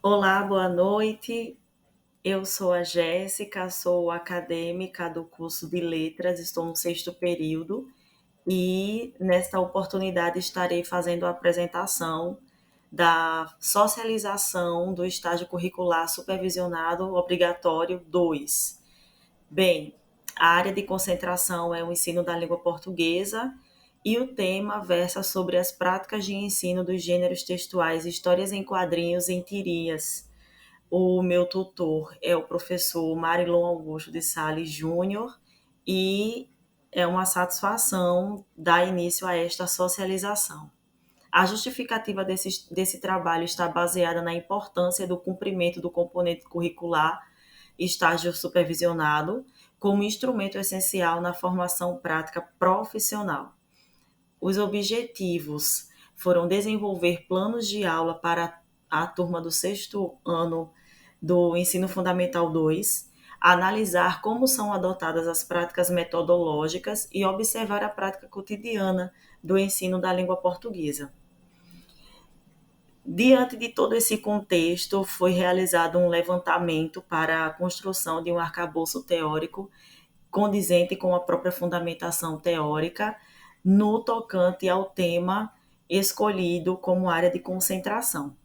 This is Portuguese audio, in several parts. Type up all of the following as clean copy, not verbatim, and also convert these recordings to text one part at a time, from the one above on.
Olá, boa noite. Eu sou a Jéssica, sou acadêmica do curso de Letras, estou no sexto período e nesta oportunidade estarei fazendo a apresentação da socialização do estágio curricular supervisionado obrigatório 2. Bem, a área de concentração é o ensino da língua portuguesa e o tema versa sobre as práticas de ensino dos gêneros textuais, histórias em quadrinhos em tirinhas. O meu tutor é o professor Marilon Augusto de Sales Júnior e é uma satisfação dar início a esta socialização. A justificativa desse trabalho está baseada na importância do cumprimento do componente curricular estágio supervisionado como instrumento essencial na formação prática profissional. Os objetivos foram desenvolver planos de aula para a turma do sexto ano do Ensino Fundamental 2, analisar como são adotadas as práticas metodológicas e observar a prática cotidiana do ensino da língua portuguesa. Diante de todo esse contexto, foi realizado um levantamento para a construção de um arcabouço teórico condizente com a própria fundamentação teórica no tocante ao tema escolhido como área de concentração.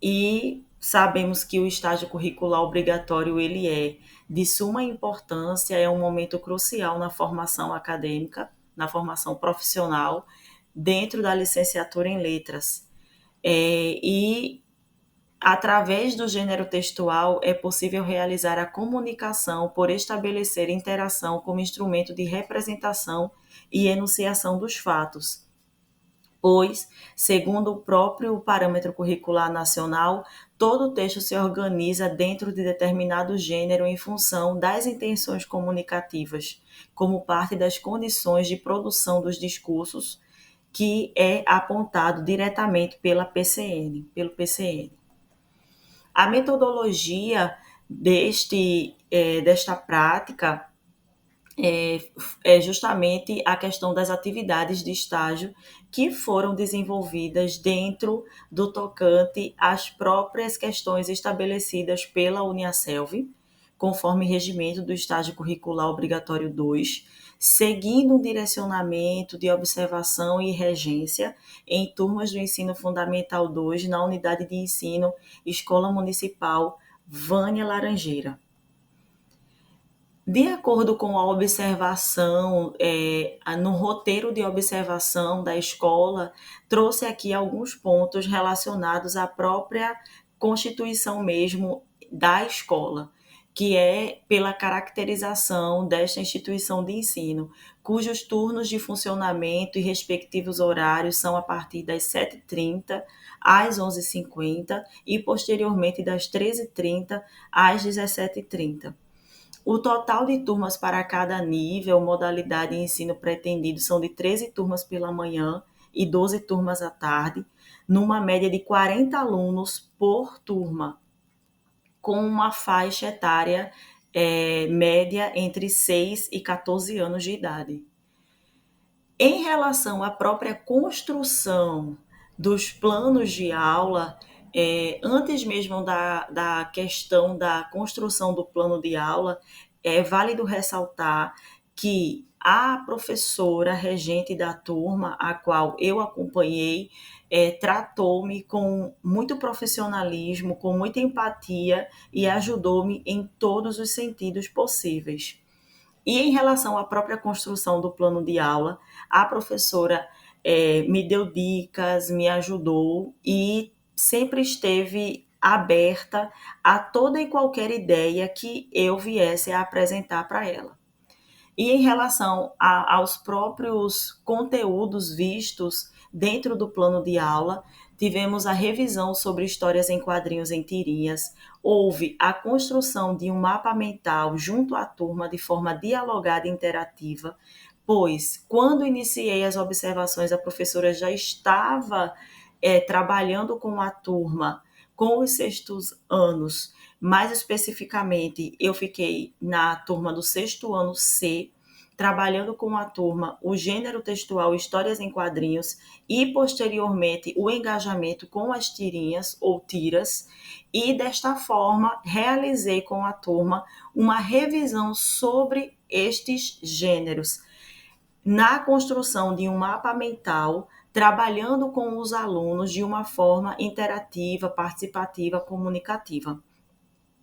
E sabemos que o estágio curricular obrigatório ele é de suma importância, é um momento crucial na formação acadêmica, na formação profissional, dentro da licenciatura em letras. E através do gênero textual é possível realizar a comunicação por estabelecer interação como instrumento de representação e enunciação dos fatos, pois, segundo o próprio parâmetro curricular nacional, todo o texto se organiza dentro de determinado gênero em função das intenções comunicativas, como parte das condições de produção dos discursos, que é apontado diretamente pelo PCN. A metodologia desta prática é justamente a questão das atividades de estágio que foram desenvolvidas dentro do tocante às próprias questões estabelecidas pela Uniaselv, conforme regimento do estágio curricular obrigatório 2, seguindo um direcionamento de observação e regência em turmas do ensino fundamental 2 na unidade de ensino Escola Municipal Vânia Laranjeira. De acordo com a observação, no roteiro de observação da escola, trouxe aqui alguns pontos relacionados à própria constituição mesmo da escola, que é pela caracterização desta instituição de ensino, cujos turnos de funcionamento e respectivos horários são a partir das 7h30 às 11h50 e posteriormente das 13h30 às 17h30. O total de turmas para cada nível, modalidade e ensino pretendido são de 13 turmas pela manhã e 12 turmas à tarde, numa média de 40 alunos por turma, com uma faixa etária média entre 6 e 14 anos de idade. Em relação à própria construção dos planos de aula, antes mesmo da questão da construção do plano de aula, é válido ressaltar que a professora regente da turma, a qual eu acompanhei, tratou-me com muito profissionalismo, com muita empatia e ajudou-me em todos os sentidos possíveis. E em relação à própria construção do plano de aula, a professora me deu dicas, me ajudou e sempre esteve aberta a toda e qualquer ideia que eu viesse a apresentar para ela. E em relação aos próprios conteúdos vistos dentro do plano de aula, tivemos a revisão sobre histórias em quadrinhos em tirinhas, houve a construção de um mapa mental junto à turma de forma dialogada e interativa, pois quando iniciei as observações, a professora já estava trabalhando com a turma com os sextos anos. Mais especificamente, eu fiquei na turma do sexto ano C, trabalhando com a turma o gênero textual histórias em quadrinhos e, posteriormente, o engajamento com as tirinhas ou tiras, e desta forma realizei com a turma uma revisão sobre estes gêneros, na construção de um mapa mental, trabalhando com os alunos de uma forma interativa, participativa, comunicativa,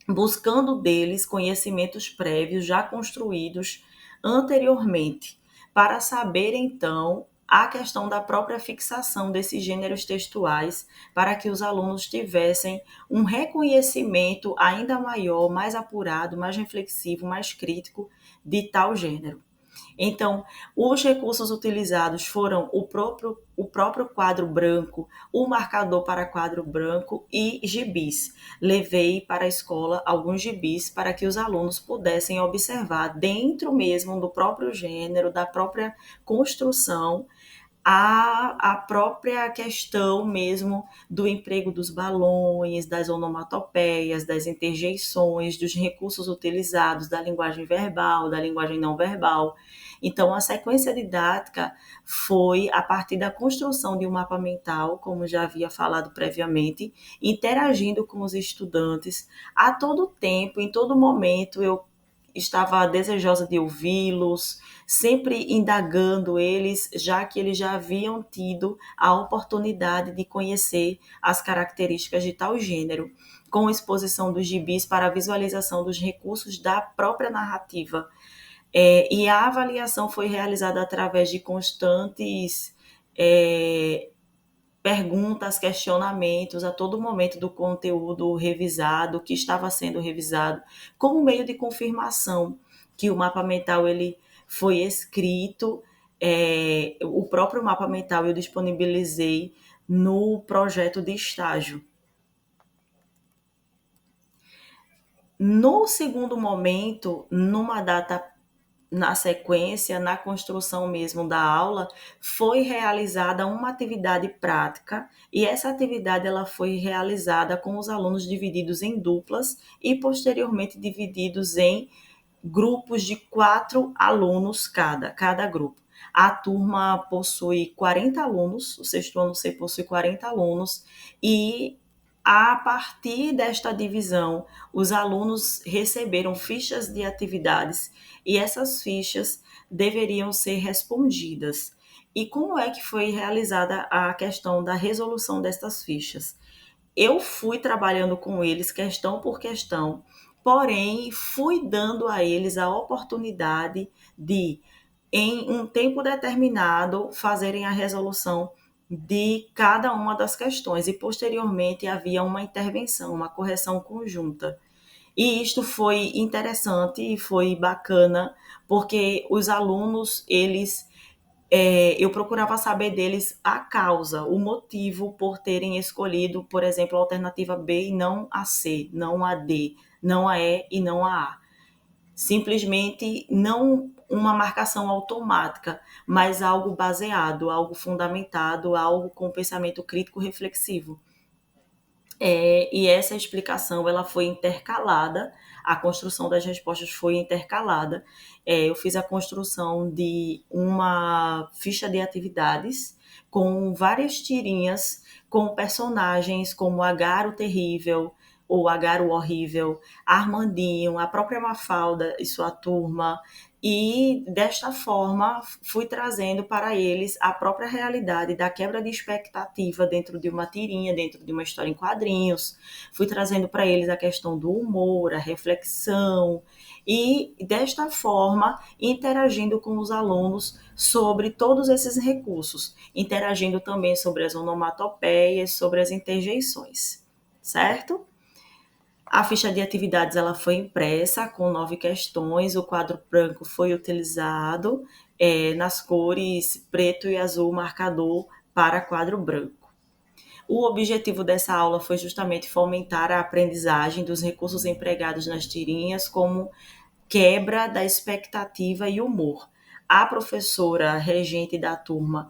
buscando deles conhecimentos prévios já construídos anteriormente, para saber então a questão da própria fixação desses gêneros textuais, para que os alunos tivessem um reconhecimento ainda maior, mais apurado, mais reflexivo, mais crítico de tal gênero. Então, os recursos utilizados foram o próprio quadro branco, o marcador para quadro branco e gibis. Levei para a escola alguns gibis para que os alunos pudessem observar dentro mesmo do próprio gênero, da própria construção, a própria questão mesmo do emprego dos balões, das onomatopeias, das interjeições, dos recursos utilizados, da linguagem verbal, da linguagem não verbal. Então, a sequência didática foi a partir da construção de um mapa mental, como já havia falado previamente, interagindo com os estudantes a todo tempo, em todo momento. Eu estava desejosa de ouvi-los, sempre indagando eles, já que eles já haviam tido a oportunidade de conhecer as características de tal gênero, com exposição dos gibis para a visualização dos recursos da própria narrativa. E a avaliação foi realizada através de constantes perguntas, questionamentos a todo momento do conteúdo revisado, que estava sendo revisado, como meio de confirmação que o mapa mental ele foi escrito. O próprio mapa mental eu disponibilizei no projeto de estágio. No segundo momento, numa data na sequência, na construção mesmo da aula, foi realizada uma atividade prática, e essa atividade ela foi realizada com os alunos divididos em duplas e posteriormente divididos em grupos de 4 alunos cada grupo. A turma possui 40 alunos, o sexto ano C possui 40 alunos, e a partir desta divisão, os alunos receberam fichas de atividades, e essas fichas deveriam ser respondidas. E como é que foi realizada a questão da resolução destas fichas? Eu fui trabalhando com eles questão por questão, porém fui dando a eles a oportunidade de, em um tempo determinado, fazerem a resolução de cada uma das questões, e posteriormente havia uma intervenção, uma correção conjunta. E isto foi interessante e foi bacana, porque os alunos, eu procurava saber deles a causa, o motivo por terem escolhido, por exemplo, a alternativa B e não a C, não a D, não a E e não a A. Simplesmente não uma marcação automática, mas algo baseado, algo fundamentado, algo com pensamento crítico reflexivo. E essa explicação ela foi intercalada, a construção das respostas foi intercalada. Eu fiz a construção de uma ficha de atividades com várias tirinhas, com personagens como Agar o Terrível, ou Agar o Horrível, Armandinho, a própria Mafalda e sua turma, e desta forma fui trazendo para eles a própria realidade da quebra de expectativa dentro de uma tirinha, dentro de uma história em quadrinhos. Fui trazendo para eles a questão do humor, a reflexão, e desta forma interagindo com os alunos sobre todos esses recursos, interagindo também sobre as onomatopeias, sobre as interjeições, certo? A ficha de atividades ela foi impressa com 9 questões, o quadro branco foi utilizado nas cores preto e azul marcador para quadro branco. O objetivo dessa aula foi justamente fomentar a aprendizagem dos recursos empregados nas tirinhas, como quebra da expectativa e humor. A professora regente da turma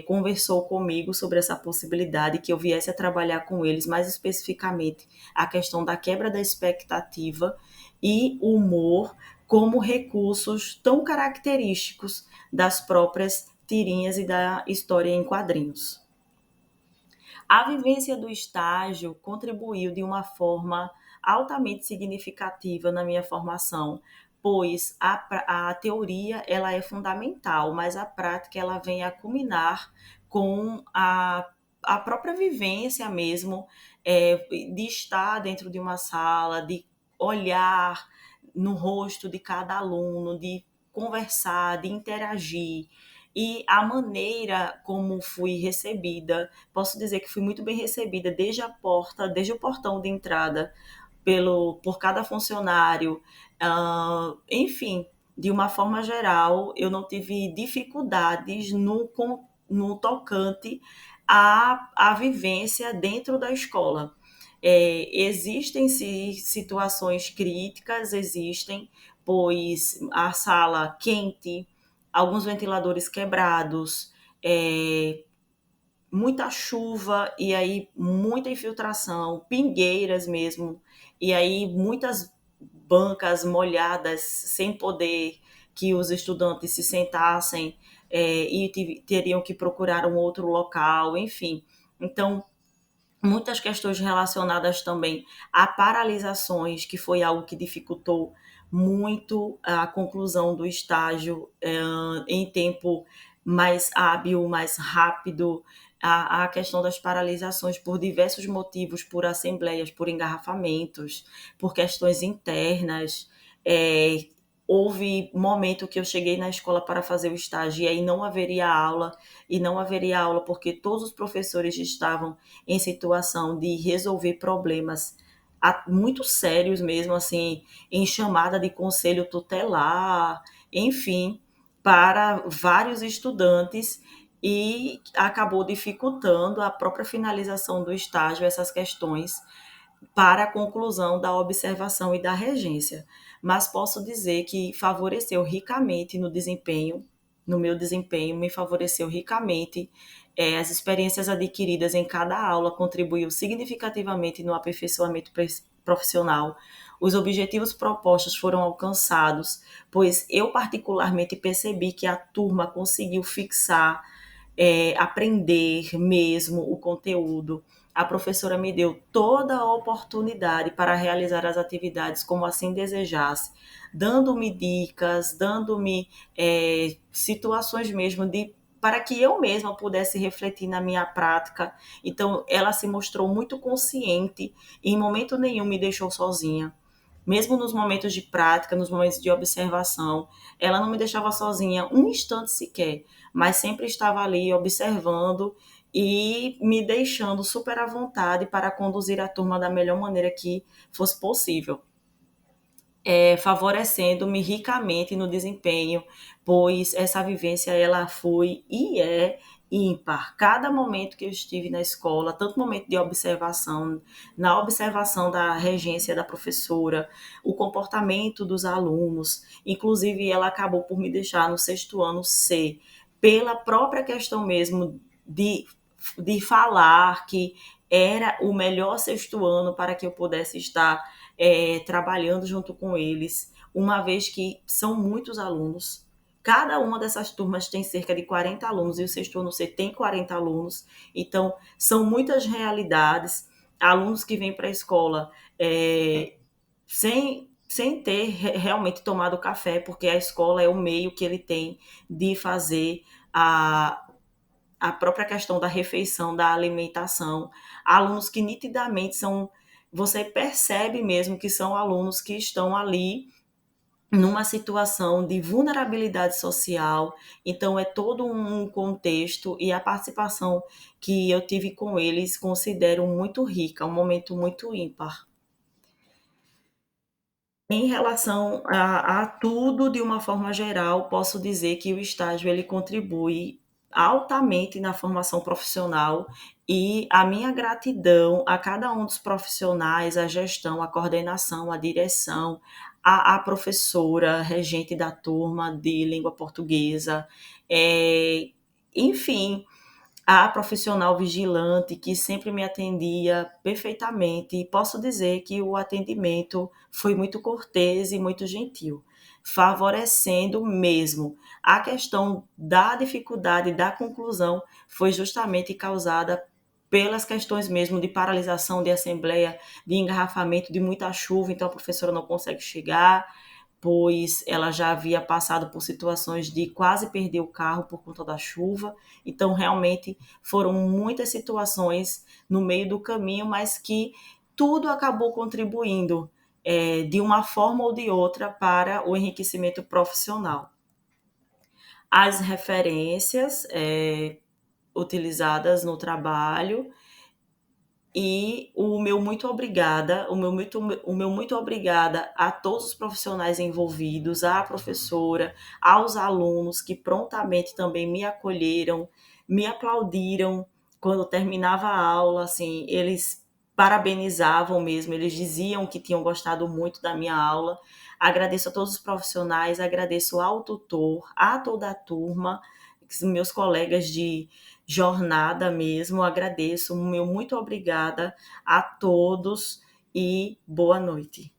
conversou comigo sobre essa possibilidade, que eu viesse a trabalhar com eles mais especificamente a questão da quebra da expectativa e humor, como recursos tão característicos das próprias tirinhas e da história em quadrinhos. A vivência do estágio contribuiu de uma forma altamente significativa na minha formação, pois a teoria ela é fundamental, mas a prática ela vem a culminar com a própria vivência mesmo, de estar dentro de uma sala, de olhar no rosto de cada aluno, de conversar, de interagir. E a maneira como fui recebida, posso dizer que fui muito bem recebida desde a porta, desde o portão de entrada, por cada funcionário, enfim, de uma forma geral, eu não tive dificuldades no tocante à vivência dentro da escola. Existem situações críticas, existem, pois a sala quente, alguns ventiladores quebrados, muita chuva e aí muita infiltração, pingueiras mesmo, e aí muitas bancas molhadas sem poder que os estudantes se sentassem, e teriam que procurar um outro local, enfim. Então, muitas questões relacionadas também a paralisações, que foi algo que dificultou muito a conclusão do estágio em tempo mais hábil, mais rápido, a questão das paralisações por diversos motivos, por assembleias, por engarrafamentos, por questões internas. É, houve momento que eu cheguei na escola para fazer o estágio e aí não haveria aula, e não haveria aula porque todos os professores estavam em situação de resolver problemas muito sérios mesmo, assim, em chamada de conselho tutelar, enfim, para vários estudantes e acabou dificultando a própria finalização do estágio, essas questões, para a conclusão da observação e da regência. Mas posso dizer que favoreceu ricamente no meu desempenho, me favoreceu ricamente. As experiências adquiridas em cada aula contribuiu significativamente no aperfeiçoamento profissional. Os objetivos propostos foram alcançados, pois eu particularmente percebi que a turma conseguiu fixar, aprender mesmo o conteúdo. A professora me deu toda a oportunidade para realizar as atividades como assim desejasse, dando-me dicas, dando-me situações mesmo para que eu mesma pudesse refletir na minha prática. Então, ela se mostrou muito consciente e em momento nenhum me deixou sozinha. Mesmo nos momentos de prática, nos momentos de observação, ela não me deixava sozinha um instante sequer, mas sempre estava ali observando e me deixando super à vontade para conduzir a turma da melhor maneira que fosse possível, favorecendo-me ricamente no desempenho, pois essa vivência ela foi e é ímpar. Cada momento que eu estive na escola, tanto momento de observação, na observação da regência da professora, o comportamento dos alunos, inclusive ela acabou por me deixar no sexto ano C, pela própria questão mesmo de falar que era o melhor sexto ano para que eu pudesse estar trabalhando junto com eles, uma vez que são muitos alunos. Cada uma dessas turmas tem cerca de 40 alunos e o sexto ano C tem 40 alunos, então são muitas realidades. Alunos que vêm para a escola sem ter realmente tomado café, porque a escola é o meio que ele tem de fazer a própria questão da refeição, da alimentação. Alunos que nitidamente são, você percebe mesmo que são alunos que estão ali numa situação de vulnerabilidade social, então é todo um contexto e a participação que eu tive com eles considero muito rica, um momento muito ímpar. Em relação a tudo, de uma forma geral, posso dizer que o estágio ele contribui altamente na formação profissional e a minha gratidão a cada um dos profissionais, a gestão, a coordenação, a direção, a professora regente da turma de língua portuguesa, enfim, a profissional vigilante que sempre me atendia perfeitamente e posso dizer que o atendimento foi muito cortês e muito gentil. favorecendo mesmo. A questão da dificuldade da conclusão foi justamente causada pelas questões mesmo de paralisação de assembleia, de engarrafamento, de muita chuva, então a professora não consegue chegar, pois ela já havia passado por situações de quase perder o carro por conta da chuva. Então, realmente, foram muitas situações no meio do caminho, mas que tudo acabou contribuindo, de uma forma ou de outra, para o enriquecimento profissional. As referências utilizadas no trabalho e o meu muito obrigada a todos os profissionais envolvidos, à professora, aos alunos que prontamente também me acolheram, me aplaudiram quando terminava a aula, assim, eles parabenizavam mesmo, eles diziam que tinham gostado muito da minha aula. Agradeço a todos os profissionais, agradeço ao tutor, a toda a turma, meus colegas de jornada mesmo. Agradeço, meu muito obrigada a todos e boa noite.